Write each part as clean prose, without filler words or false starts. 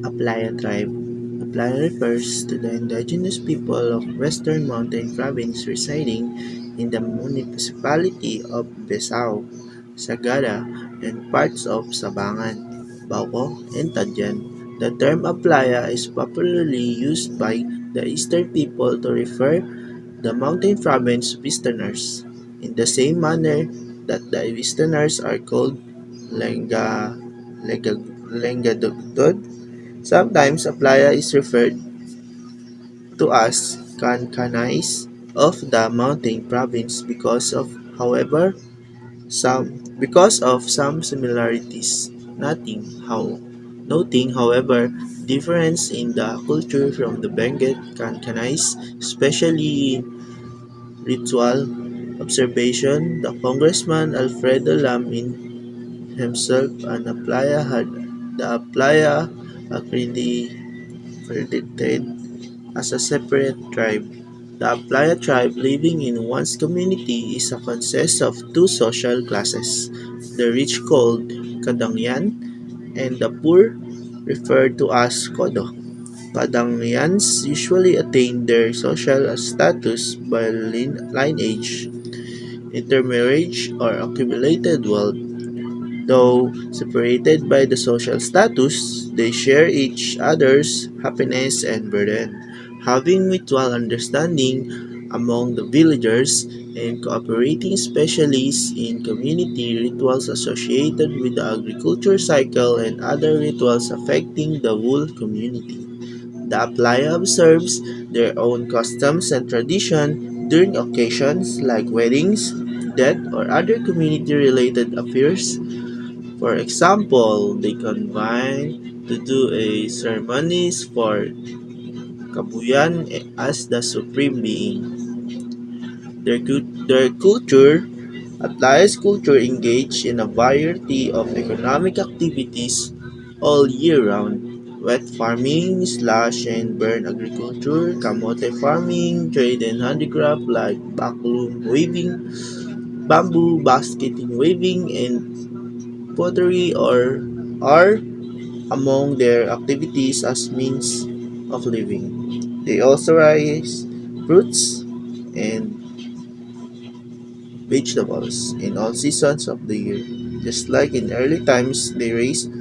Aplaya tribe. Aplaya refers to the indigenous people of Western Mountain Province residing in the municipality of Besao, Sagada, and parts of Sabangan, Bauco, and Tadyan. The term Aplaya is popularly used by the Eastern people to refer the mountain province Westerners, in the same manner that the Westerners are called Lenga, Lengadugtod. Sometimes a playa is referred to as Kankanais of the mountain province because of some similarities. Noting, however, difference in the culture from the Benguet Kankanais, especially in ritual observation. The Congressman Alfredo Lamin himself and Aplaya had the Aplaya accredited as a separate tribe. The Aplaya tribe living in one's community is a consists of two social classes, the rich called Kadangyan and the poor referred to as Kodo. Kadangyans usually attain their social status by lineage, intermarriage, or accumulated wealth. Though separated by the social status, they share each other's happiness and burden, having mutual understanding among the villagers and cooperating specialists in community rituals associated with the agriculture cycle and other rituals affecting the whole community. The Aplaya observes their own customs and tradition during occasions like weddings, death, or other community-related affairs. For example, they convene to do a ceremonies for Kabuyan as the supreme being. Their culture, Atlaya's culture engaged in a variety of economic activities all year round. Wet farming, slash and burn agriculture, kamote farming, trade and handicraft like backloom weaving, bamboo basketing weaving, and pottery are among their activities as means of living. They also raise fruits and vegetables in all seasons of the year. Just like in early times, they raised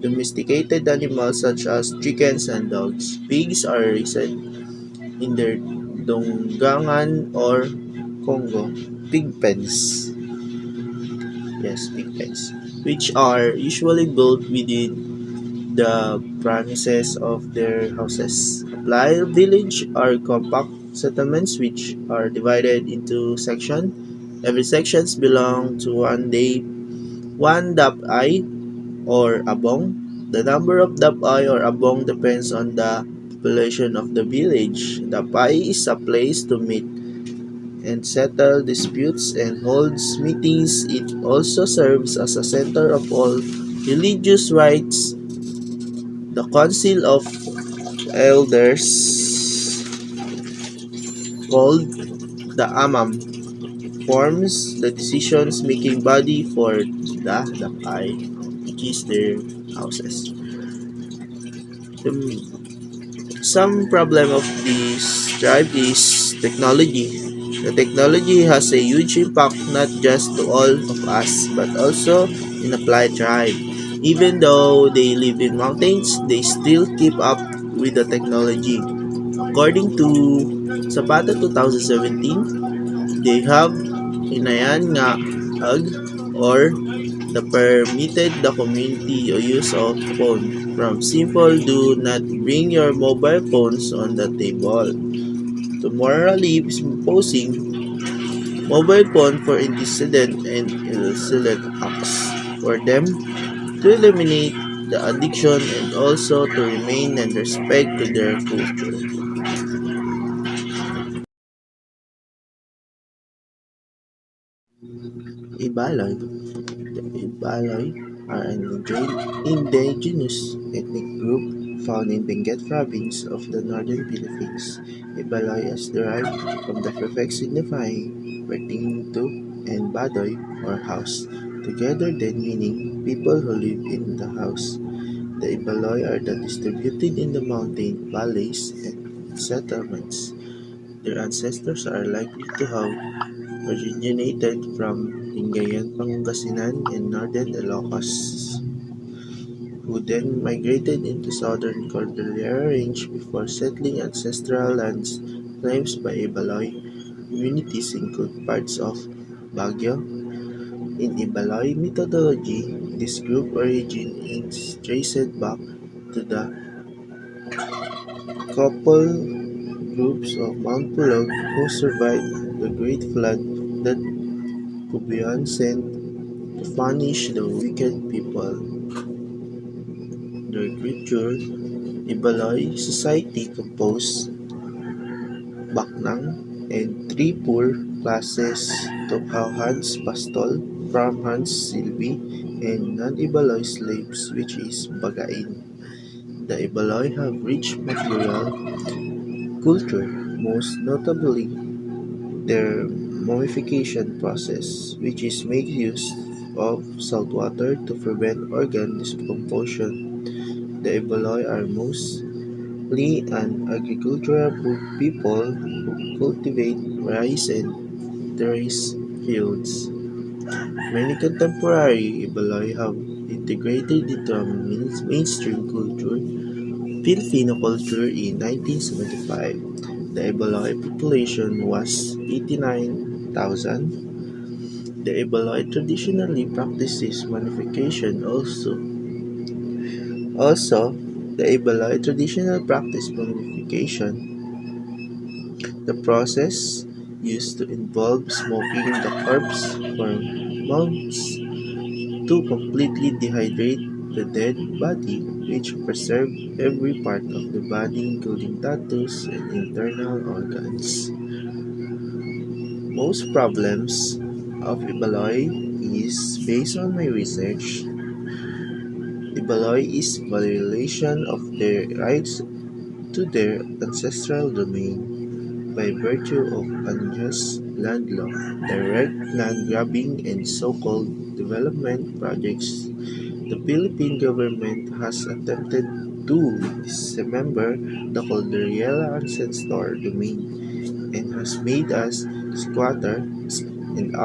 domesticated animals such as chickens and dogs. Pigs are raised in their donggangan or Congo pig pens. Yes, pig pens, which are usually built within the premises of their houses. Apply village are compact settlements which are divided into sections. Every sections belong to one dapay or abong. The number of dapay or abong depends on the population of the village. Dapay is a place to meet and settle disputes and holds meetings. It also serves as a center of all religious rites. The Council of Elders, called the Amam, forms the decisions-making body for the Dapay, which is their houses. Some problem of this tribe is technology. The technology has a huge impact not just to all of us, but also in applied tribe. Even though they live in mountains, they still keep up with the technology. According to Zapata 2017, they have hinayan nga ag or the permitted the community use of phone. From simple, do not bring your mobile phones on the table, to morally imposing mobile phone for antecedent and illicit acts. For them to eliminate the addiction and also to remain and respect to their culture. Ibaloi. The Ibaloi are an indigenous ethnic group found in Benguet province of the northern Philippines. Ibaloi is derived from the prefix signifying pertaining to and badoy or house, together then meaning people who live in the house. The Ibaloi are distributed in the mountain valleys and settlements. Their ancestors are likely to have originated from Lingayen, Pangasinan, and northern Ilocos, who then migrated into southern Cordillera Range before settling ancestral lands claims by Ibaloi communities include parts of Baguio. In Ibaloi methodology, this group origin is traced back to the couple groups of Mount Pulag who survived the Great Flood that Pubuan sent to punish the wicked people. Their culture, Ibaloi society composed Baknang and three poor classes Tokhauhans Pastol, Farmhands Silbi, and non-Ibaloi slaves which is Bagain. The Ibaloi have rich material culture, most notably their mummification process, which is make use of salt water to prevent organ decomposition. The Ibaloi are mostly an agricultural people who cultivate rice and terrace fields. Many contemporary Ibaloi have integrated into mainstream culture, Filipino culture in 1975. The Ibaloi population was 89,000. The Ibaloi traditionally practices mummification also. The Ibaloi traditional practice mummification. The process used to involve smoking the corpse for months to completely dehydrate the dead body, which preserved every part of the body including tattoos and internal organs. Most problems of Ibaloi is based on my research. Ibaloi is violation of their rights to their ancestral domain by virtue of unjust land law, direct land grabbing, and so-called development projects. The Philippine government has attempted to dismember the Cordillera ancestral domain and has made us squatters in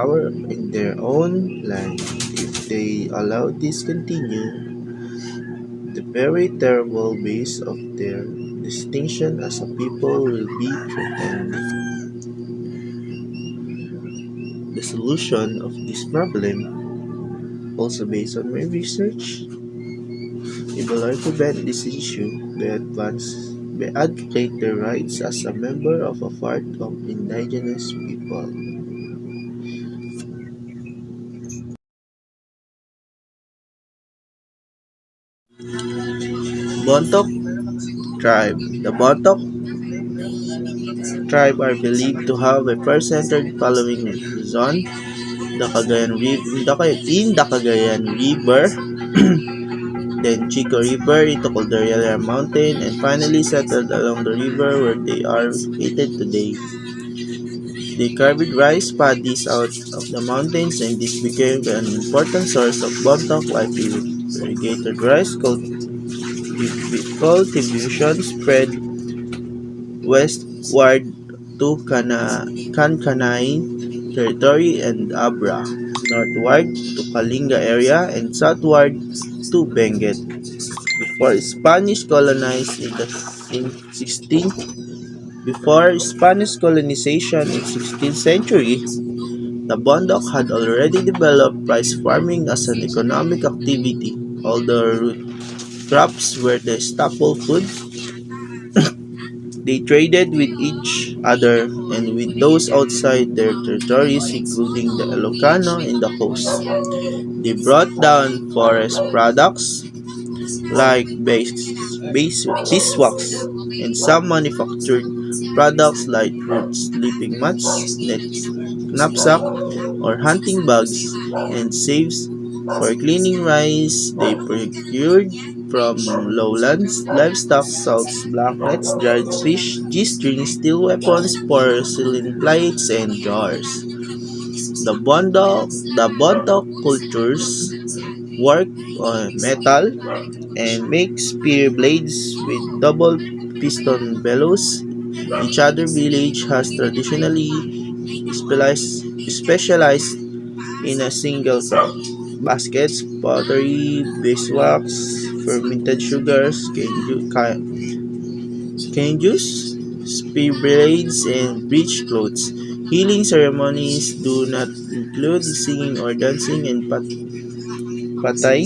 their own land. If they allow this continue, the very terrible base of their distinction as a people will be threatened. The solution of this problem, also based on my research, if I prevent this issue by advocate their rights as a member of a part of indigenous people. Bontoc tribe. The Bontoc tribe are believed to have a first-centered following Luzon, the Cagayan River, in the Cagayan River, then Chico River into Cordillera Mountain, and finally settled along the river where they are located today. They carried rice paddies out of the mountains, and this became an important source of Bontoc livelihood. Irrigated rice cultivation spread westward to Kankanai territory and Abra, northward to Kalinga area, and southward to Benguet. Before Spanish colonized in 16th Before Spanish colonization in 16th century, the Bondoc had already developed rice farming as an economic activity. Although root crops were the staple food, they traded with each other and with those outside their territories, including the Ilocano and the coast. They brought down forest products like beeswax and some manufactured products like roots, sleeping mats, nets, knapsack, or hunting bags, and sieves for cleaning rice. They procured from lowlands livestock, salts, blankets, dried fish, G-strings, steel weapons, porcelain plates, and jars. The Bondoc cultures work on metal, and make spear blades with double piston bellows. Each other village has traditionally specialized in a single craft. Baskets, pottery, beeswax, fermented sugars, cane juice, spear blades, and breech clothes. Healing ceremonies do not include singing or dancing, and patay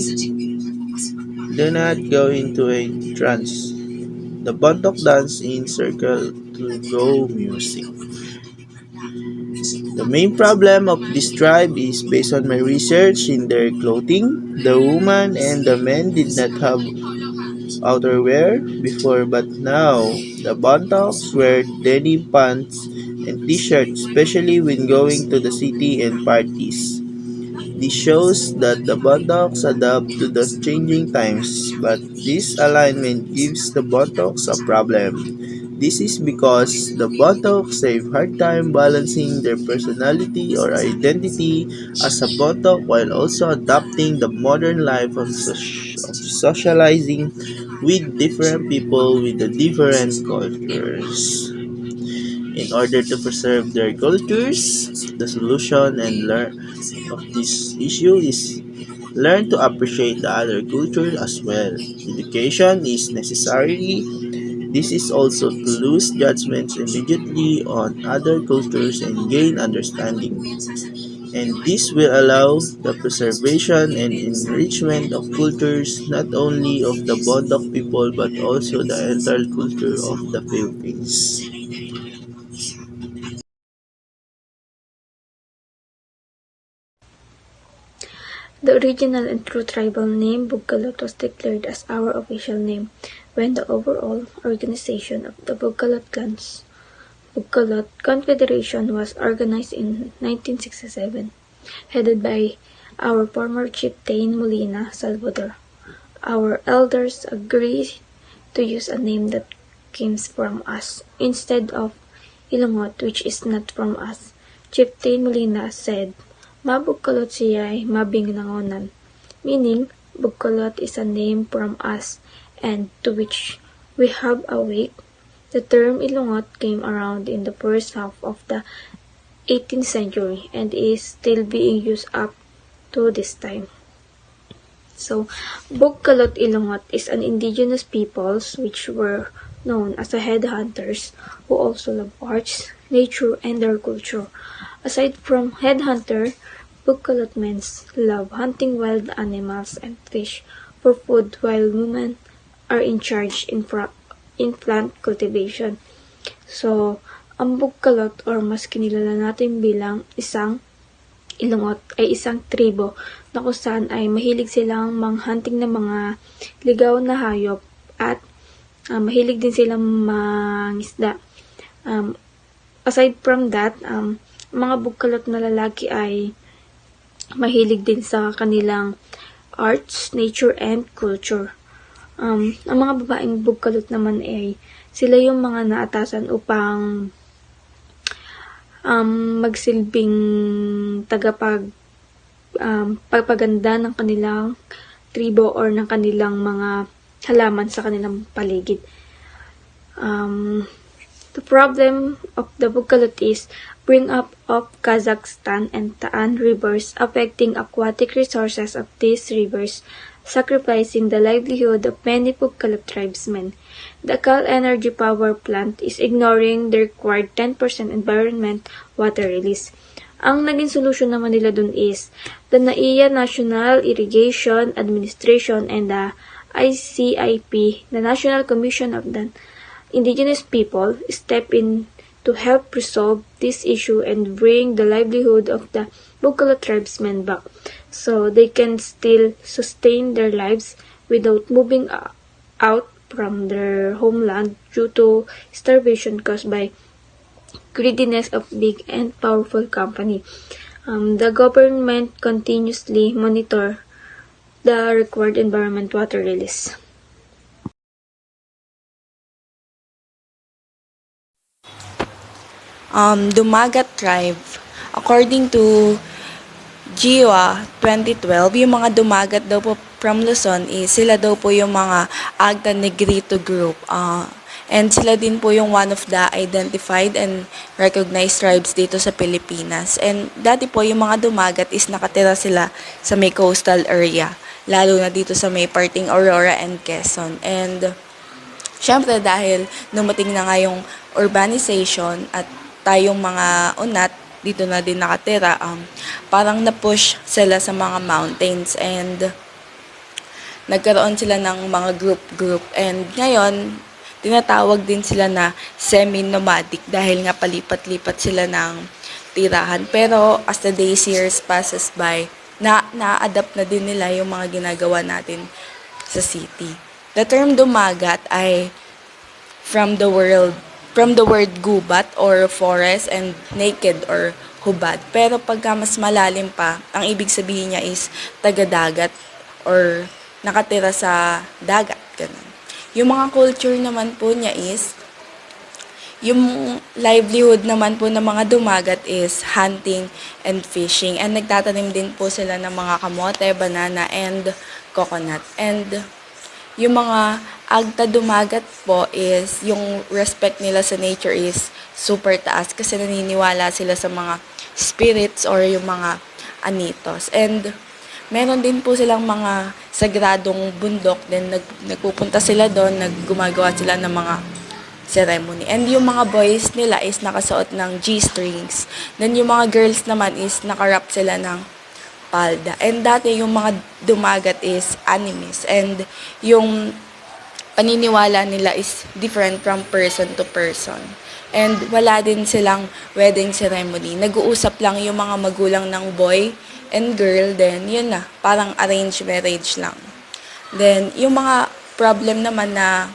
do not go into a trance. The Bontok dance in circle to go music. The main problem of this tribe is based on my research in their clothing. The woman and the men did not have outerwear before, but now the Bontoks wear denim pants and t-shirts, especially when going to the city and parties. This shows that the Bontoks adapt to the changing times, but this alignment gives the Bontoks a problem. This is because the Bontoks have hard time balancing their personality or identity as a Bontok while also adapting the modern life of socializing with different people with the different cultures. In order to preserve their cultures, the solution and learn of this issue is learn to appreciate the other culture as well. Education is necessary. This is also to lose judgments immediately on other cultures and gain understanding. And this will allow the preservation and enrichment of cultures not only of the Bondoc people but also the entire culture of the Philippines. The original and true tribal name Bugkalot was declared as our official name when the overall organization of the Bugkalot clans Bugkalot Confederation was organized in 1967, headed by our former chieftain Molina Salvador. Our elders agreed to use a name that comes from us instead of Ilongot, which is not from us. Chieftain Molina said, "Mabugkalot siya'y mabingnangonan," meaning Bugkalot is a name from us and to which we have awake. The term Ilongot came around in the first half of the 18th century and is still being used up to this time. So, Bugkalot Ilongot is an indigenous peoples which were known as the headhunters who also love arts, nature, and their culture. Aside from headhunter, Bugkalot men love hunting wild animals and fish for food while women are in charge in plant cultivation. So, ang Bugkalot or mas kinilala natin bilang isang Ilongot ay isang tribo na kung saan ay mahilig silang manghunting ng mga ligaw na hayop at mahilig din silang mangisda. Aside from that, mga Bugkalot na lalaki ay mahilig din sa kanilang arts, nature, and culture. Ang mga babaeng Bugkalot naman ay sila yung mga naatasan upang magsilbing pagpaganda ng kanilang tribo or ng kanilang mga halaman sa kanilang paligid. The problem of the Bugkalot is bring up of Kazakhstan and Taan rivers affecting aquatic resources of these rivers, sacrificing the livelihood of many Bugkalot tribesmen. The Cal Energy Power Plant is ignoring the required 10% environment water release. Ang naging solusyon naman nila dun is the NAIA National Irrigation Administration and the ICIP, the National Commission of the Indigenous People, step in to help resolve this issue and bring the livelihood of the Bugkalot tribesmen back so they can still sustain their lives without moving out from their homeland due to starvation caused by greediness of big and powerful company. The government continuously monitor the required environment water release. Dumagat tribe, according to GIWA 2012, yung mga dumagat daw po from Luzon is sila daw po yung mga Agta Negrito group. And sila din po yung one of the identified and recognized tribes dito sa Pilipinas. And dati po yung mga dumagat is nakatira sila sa may coastal area, lalo na dito sa may parting Aurora and Quezon. And syempre dahil dumating na nga yung urbanization at tayong mga unat dito na din nakatira, parang na-push sila sa mga mountains and nagkaroon sila ng mga group-group. And ngayon, tinatawag din sila na semi-nomadic dahil nga palipat-lipat sila ng tirahan. Pero as the days, years passes by, na-adapt na din nila yung mga ginagawa natin sa city. The term dumagat ay from the word gubat or forest and naked or hubad. Pero pagka mas malalim pa, ang ibig sabihin niya is taga-dagat or nakatira sa dagat. Ganun. Yung mga culture naman po niya is, yung livelihood naman po ng mga dumagat is hunting and fishing. And nagtatanim din po sila ng mga kamote, banana, and coconut. And yung mga agta dumagat po is, yung respect nila sa nature is super taas kasi naniniwala sila sa mga spirits or yung mga anitos. And meron din po silang mga sagradong bundok, then nagpupunta sila doon, naggumagawa sila ng mga ceremony. And yung mga boys nila is nakasuot ng G-strings. Then yung mga girls naman is nakarap sila ng palda. And dati yung mga dumagat is animist. And yung paniniwala nila is different from person to person. And wala din silang wedding ceremony. Nag-uusap lang yung mga magulang ng boy and girl. Then yun na, parang arranged marriage lang. Then yung mga problem naman na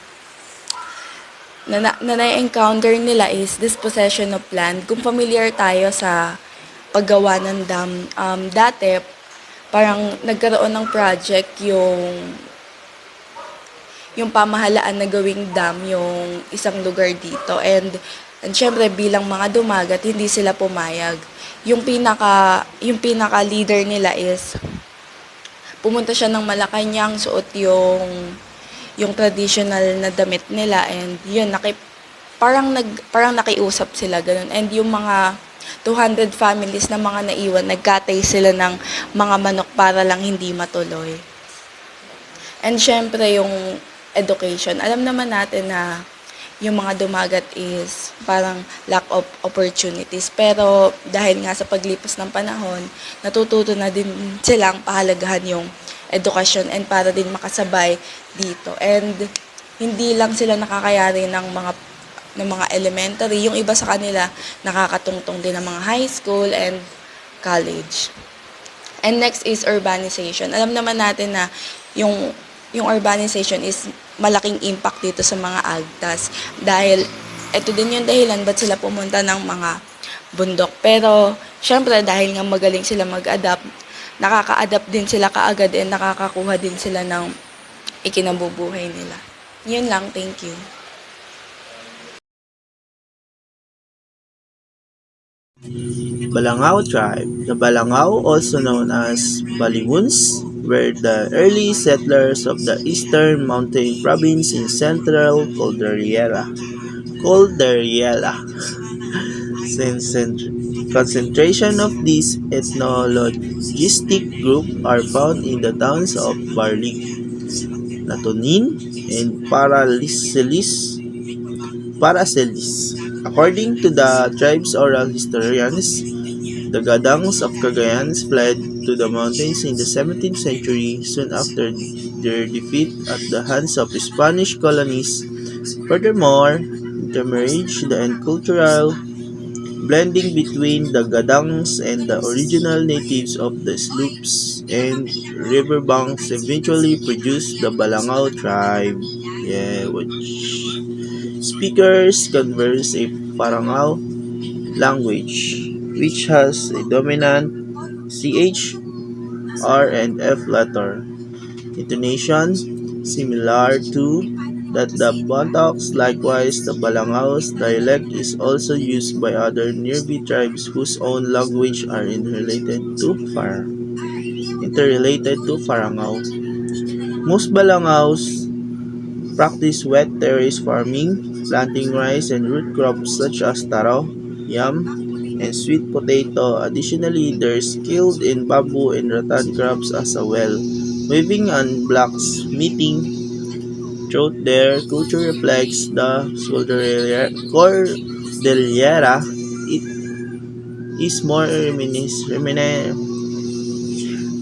na-encounter nila is dispossession of land. Kung familiar tayo sa paggawa ng dam, dati parang nagkaroon ng project yung pamahalaan na gawing dam yung isang lugar dito. And syempre bilang mga dumagat, hindi sila pumayag. Yung pinaka leader nila is pumunta siya ng Malacanang, suot yung traditional na damit nila, and yun parang nakiusap sila ganun. And yung mga 200 families na mga naiwan, nagkatay sila ng mga manok para lang hindi matuloy. And syempre yung education, alam naman natin na yung mga dumagat is parang lack of opportunities. Pero dahil nga sa paglipas ng panahon, natututo na din silang pahalagahan yung edukasyon and para din makasabay dito. And hindi lang sila nakakayari ng mga elementary, yung iba sa kanila nakakatungtong din ng mga high school and college. And next is urbanization. Alam naman natin na yung urbanization is malaking impact dito sa mga agtas dahil ito din yung dahilan ba't sila pumunta ng mga bundok. Pero syempre dahil nga magaling sila mag-adapt, nakaka-adapt din sila kaagad and nakakakuha din sila ng ikinabubuhay nila. Yun lang, thank you. Balangao tribe. The Balangao, also known as Baliwuns, were the early settlers of the Eastern Mountain Province in central Cordillera. Concentration of this ethnologistic group are found in the towns of Barlig, Natonin, and Paracelis. According to the tribe's oral historians, the Gadangs of Cagayan fled to the mountains in the 17th century soon after their defeat at the hands of Spanish colonies. Furthermore, intermarriage and cultural blending between the Gadangs and the original natives of the slopes and riverbanks eventually produced the Balangao tribe. Which speakers converse a Parangao language, which has a dominant CH, R, and F letter intonation similar to that the Bantaks, likewise the Balangaos dialect, is also used by other nearby tribes whose own language are interrelated to Farangao. Most Balangaos practice wet terrace farming, planting rice and root crops such as taro, yam, and sweet potato. Additionally, they're skilled in bamboo and rattan crafts as well. Weaving and blacksmithing throughout their culture reflects the Cordillera. It is more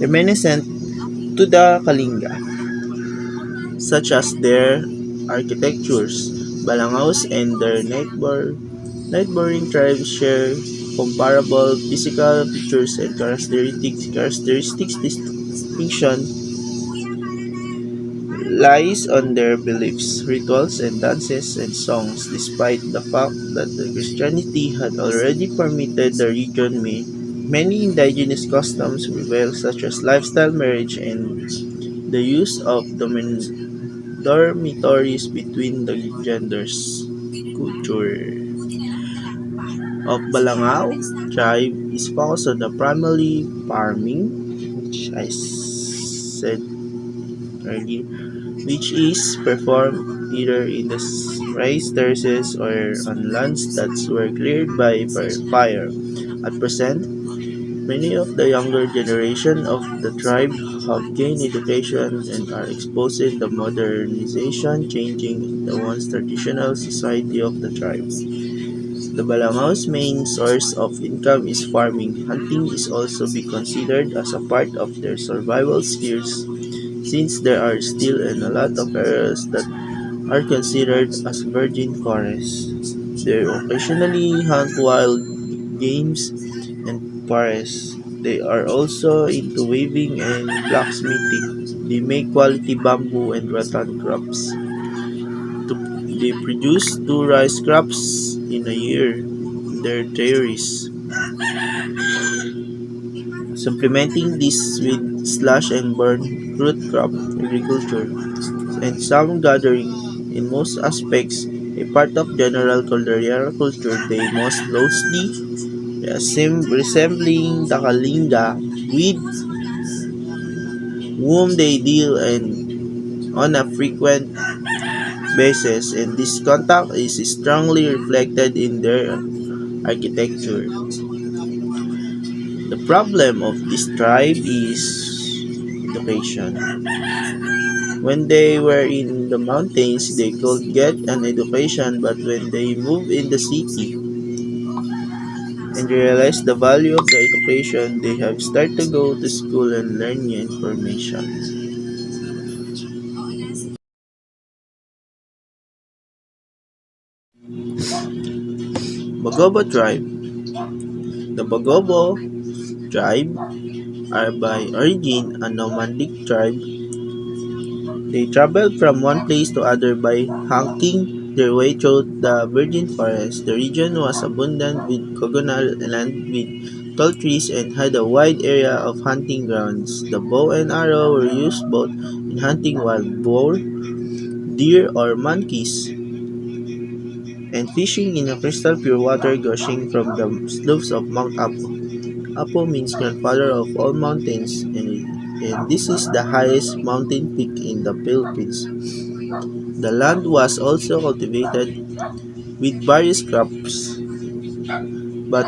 reminiscent to the Kalinga, such as their architectures. Balangaos and their neighboring tribes share comparable physical features and characteristics. Distinction lies on their beliefs, rituals, and dances and songs. Despite the fact that the Christianity had already permitted the region, many indigenous customs prevail, such as lifestyle marriage and the use of dormitories between the genders. Culture of Balangao tribe is focused on the primarily farming, which I said earlier, which is performed either in the raised terraces or on lands that were cleared by fire. At present, many of the younger generation of the tribe have gained education and are exposed to the modernization changing the once traditional society of the tribe. The Balangaw's main source of income is farming. Hunting is also be considered as a part of their survival skills since there are still in a lot of areas that are considered as virgin forests. They occasionally hunt wild games and forests. They are also into weaving and blacksmithing. They make quality bamboo and rattan crops. They produce 2 rice crops in a year in their dairies, supplementing this with slash and burn root crop agriculture and salmon gathering. In most aspects, a part of general caldera culture, they most closely resembling the Kalinga, with whom they deal and on a frequent basis, and this contact is strongly reflected in their architecture. The problem of this tribe is education. When they were in the mountains, they could get an education, but when they move in the city and realize the value of the education, they have started to go to school and learn new information. Bagobo tribe. The Bagobo tribe are by origin a nomadic tribe. They traveled from one place to other by hacking their way through the virgin forest. The region was abundant with coconut land with tall trees and had a wide area of hunting grounds. The bow and arrow were used both in hunting wild boar, deer, or monkeys, and fishing in a crystal pure water gushing from the slopes of Mount Apo. Apo means grandfather of all mountains, and this is the highest mountain peak in the Philippines. The land was also cultivated with various crops, but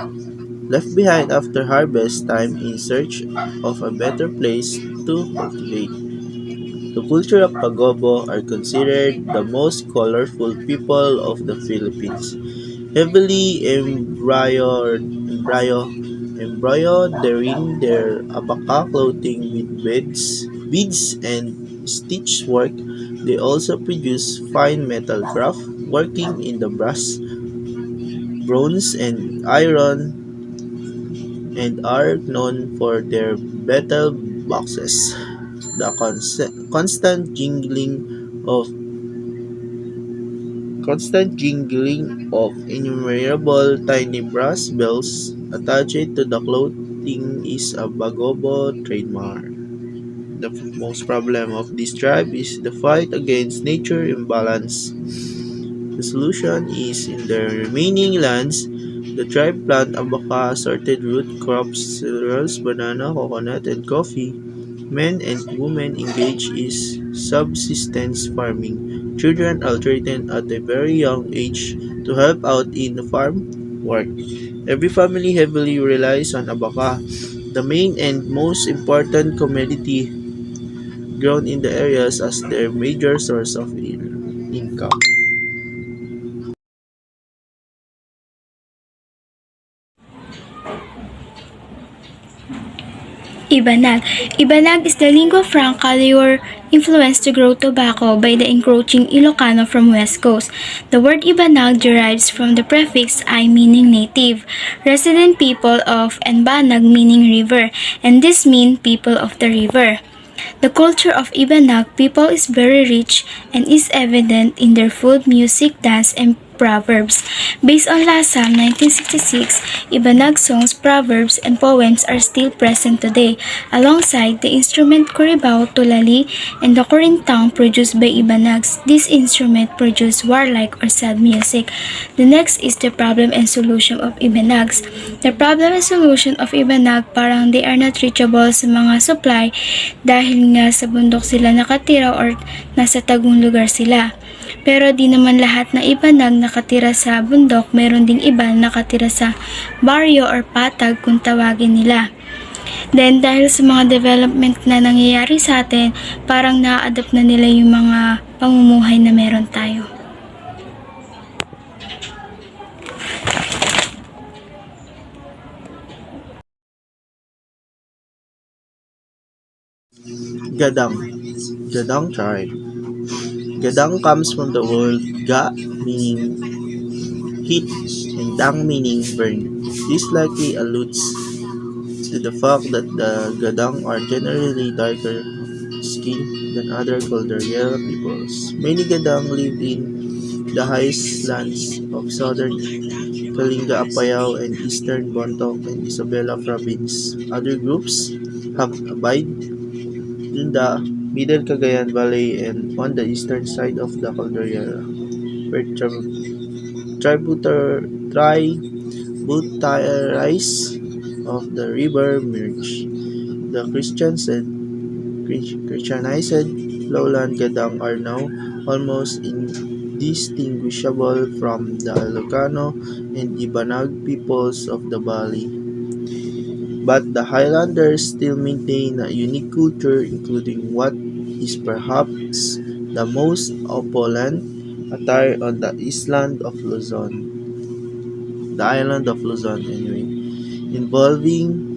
left behind after harvest time in search of a better place to cultivate. The culture of Pagobo are considered the most colorful people of the Philippines, heavily embroidering their abaka clothing with beads and stitch work. They also produce fine metal craft, working in the brass, bronze, and iron, and are known for their betel boxes. The constant jingling of innumerable tiny brass bells attached to the clothing is a Bagobo trademark. The most problem of this tribe is the fight against nature imbalance. The solution is in the remaining lands, the tribe plant abaca, assorted root crops, cereals, banana, coconut, and coffee. Men and women engage in subsistence farming. Children are trained at a very young age to help out in the farm work. Every family heavily relies on abaca, the main and most important commodity grown in the areas as their major source of income. Ibanag. Ibanag is the lingua franca they were influenced to grow tobacco by the encroaching Ilocano from West Coast. The word Ibanag derives from the prefix I meaning native, resident people of, and Banag meaning river, and this mean people of the river. The culture of Ibanag people is very rich and is evident in their food, music, dance, and proverbs. Based on Lasam 1966, Ibanag songs, proverbs, and poems are still present today, alongside the instrument Coribao, Tulali, and the Corintang produced by Ibanags. This instrument produce warlike or sad music. The next is the problem and solution of Ibanags. The problem and solution of Ibanag parang they are not reachable sa mga supply dahil nga sa bundok sila nakatira or nasa tagong lugar sila. Pero di naman lahat ng Ibanag nakatira sa bundok, meron ding iba nakatira sa baryo or patag kung tawagin nila. Then dahil sa mga development na nangyayari sa atin, parang na-adapt na nila yung mga pamumuhay na meron tayo. Gadang. Gadang tribe. Gadang comes from the word ga meaning heat and dang meaning burn. This likely alludes to the fact that the Gadang are generally darker skinned than other Cordillera peoples. Many Gadang live in the highlands of southern Kalinga Apayao and eastern Bontoc and Isabela province. Other groups have abide in the middle Cagayan Valley and on the eastern side of the Cordillera, where tributaries of the river merge. The Christianized lowland Gadang are now almost indistinguishable from the Ilocano and Ibanag peoples of the valley. But the Highlanders still maintain a unique culture, including what is perhaps the most opulent attire on the island of Luzon. The island of Luzon, anyway, involving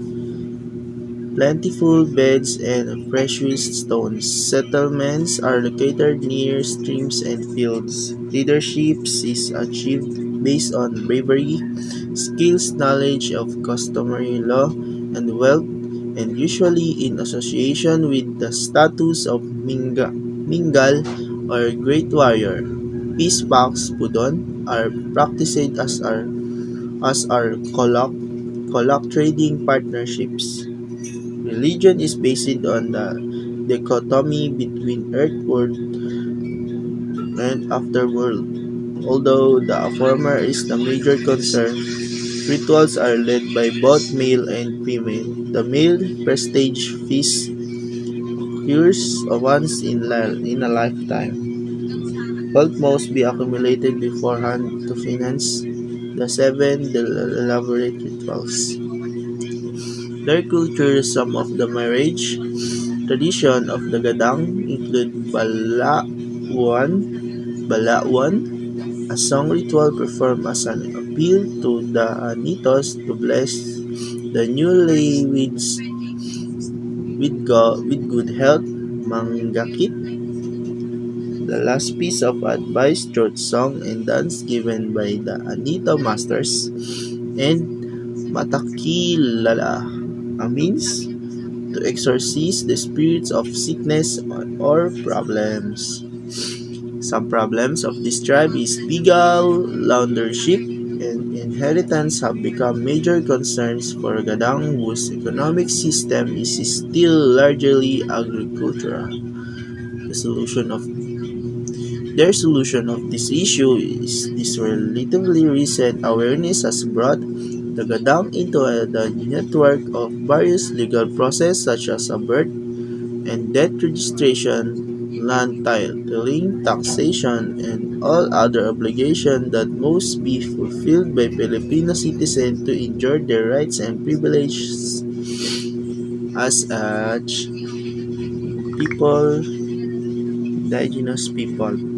plentiful beds and precious stones. Settlements are located near streams and fields. Leadership is achieved based on bravery, skills, knowledge of customary law, and wealth, and usually in association with the status of Mingal or Great Warrior. Peace pacts, Pudon, are practiced as are colloq trading partnerships. Religion is based on the dichotomy between earth world and afterworld. Although the former is the major concern, rituals are led by both male and female. The male prestige feast occurs once in a lifetime. Wealth must be accumulated beforehand to finance the seven elaborate rituals. Their culture, some of the marriage tradition of the Gadang include Balauan, a song ritual performed as an appeal to the Anitos to bless the newlyweds with good health, Manggakit, the last piece of advice, short song and dance given by the Anito masters, and Matakilala, a means to exorcise the spirits of sickness or problems. Some problems of this tribe is legal laundership and inheritance have become major concerns for Gadang, whose economic system is still largely agricultural. The solution of Their solution of this issue is this relatively recent awareness has brought the Gadang into the network of various legal processes such as a birth and death registration, land titling, taxation, and all other obligations that must be fulfilled by Filipino citizens to enjoy their rights and privileges as people, indigenous people.